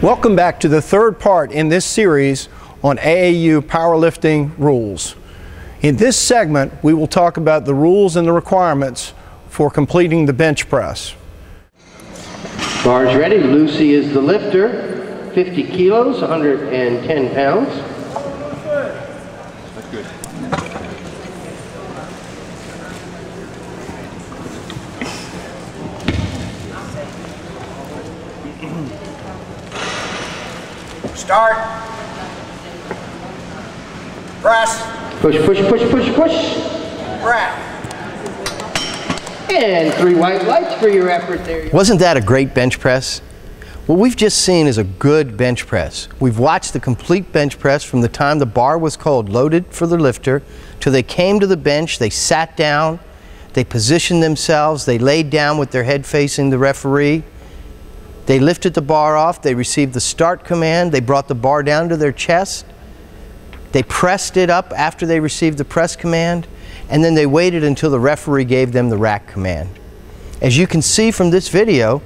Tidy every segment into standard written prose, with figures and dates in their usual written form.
Welcome back to the third part in this series on AAU powerlifting rules. In this segment, we will talk about the rules and the requirements for completing the bench press. Bars ready. Lucy is the lifter. 50 kilos, 110 pounds. That's good. Start. Press. Push, push, push, push, push. Wrap. And 3 white lights for your effort there. Wasn't that a great bench press? What we've just seen is a good bench press. We've watched the complete bench press from the time the bar was cold, loaded for the lifter, till they came to the bench, they sat down, they positioned themselves, they laid down with their head facing the referee. They lifted the bar off, they received the start command, they brought the bar down to their chest, they pressed it up after they received the press command, and then they waited until the referee gave them the rack command. As you can see from this video,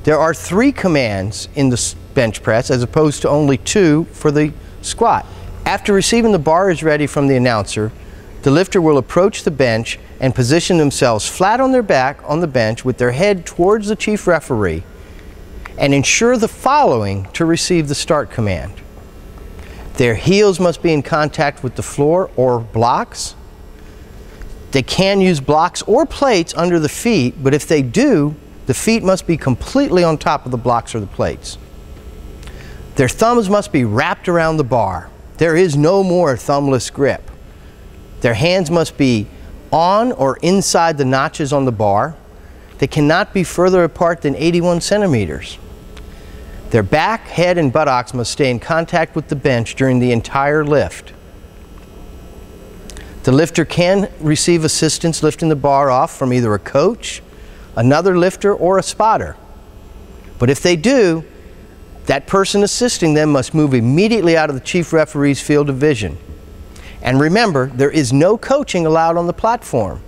there are 3 commands in the bench press as opposed to only 2 for the squat. After receiving the bar is ready from the announcer, the lifter will approach the bench and position themselves flat on their back on the bench with their head towards the chief referee and ensure the following to receive the start command. Their heels must be in contact with the floor or blocks. They can use blocks or plates under the feet, but if they do, the feet must be completely on top of the blocks or the plates. Their thumbs must be wrapped around the bar. There is no more thumbless grip. Their hands must be on or inside the notches on the bar. They cannot be further apart than 81 centimeters. Their back, head, and buttocks must stay in contact with the bench during the entire lift. The lifter can receive assistance lifting the bar off from either a coach, another lifter, or a spotter. But if they do, that person assisting them must move immediately out of the chief referee's field of vision. And remember, there is no coaching allowed on the platform.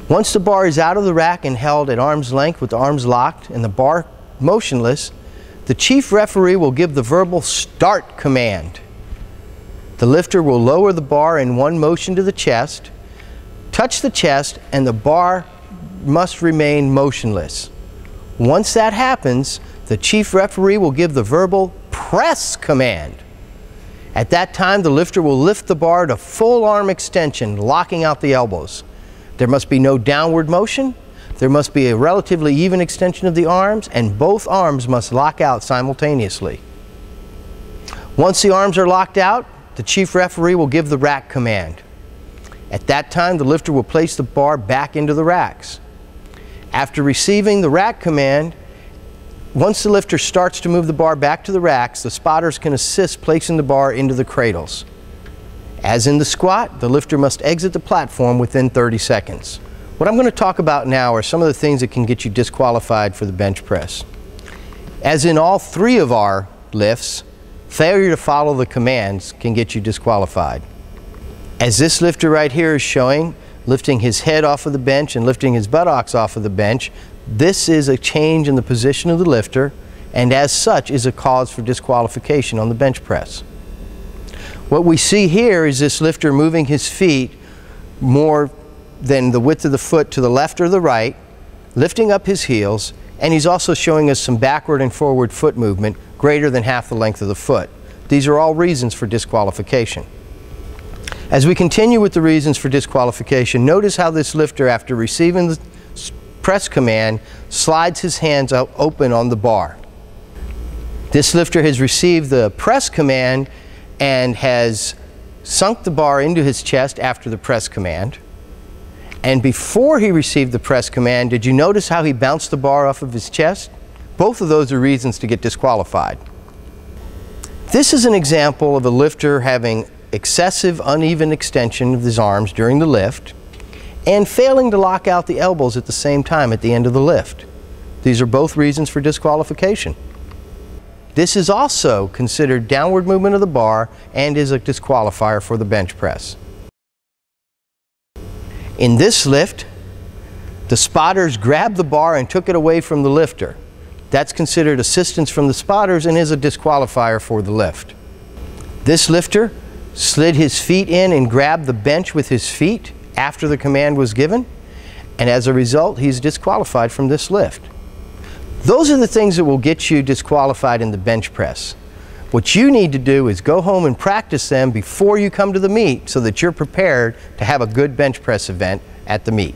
Once the bar is out of the rack and held at arm's length with the arms locked and the bar motionless, the chief referee will give the verbal start command. The lifter will lower the bar in one motion to the chest, touch the chest, and the bar must remain motionless. Once that happens, the chief referee will give the verbal press command. At that time, the lifter will lift the bar to full arm extension, locking out the elbows. There must be no downward motion. There must be a relatively even extension of the arms, and both arms must lock out simultaneously. Once the arms are locked out, the chief referee will give the rack command. At that time, the lifter will place the bar back into the racks. After receiving the rack command, once the lifter starts to move the bar back to the racks, the spotters can assist placing the bar into the cradles. As in the squat, the lifter must exit the platform within 30 seconds. What I'm going to talk about now are some of the things that can get you disqualified for the bench press. As in all 3 of our lifts, failure to follow the commands can get you disqualified. As this lifter right here is showing, lifting his head off of the bench and lifting his buttocks off of the bench, this is a change in the position of the lifter, and as such is a cause for disqualification on the bench press. What we see here is this lifter moving his feet more than the width of the foot to the left or the right, lifting up his heels, and he's also showing us some backward and forward foot movement greater than half the length of the foot. These are all reasons for disqualification. As we continue with the reasons for disqualification, notice how this lifter, after receiving the press command, slides his hands out open on the bar. This lifter has received the press command and has sunk the bar into his chest after the press command. And before he received the press command, did you notice how he bounced the bar off of his chest? Both of those are reasons to get disqualified. This is an example of a lifter having excessive uneven extension of his arms during the lift and failing to lock out the elbows at the same time at the end of the lift. These are both reasons for disqualification. This is also considered downward movement of the bar and is a disqualifier for the bench press. In this lift, the spotters grabbed the bar and took it away from the lifter. That's considered assistance from the spotters and is a disqualifier for the lift. This lifter slid his feet in and grabbed the bench with his feet after the command was given, and as a result, he's disqualified from this lift. Those are the things that will get you disqualified in the bench press. What you need to do is go home and practice them before you come to the meet so that you're prepared to have a good bench press event at the meet.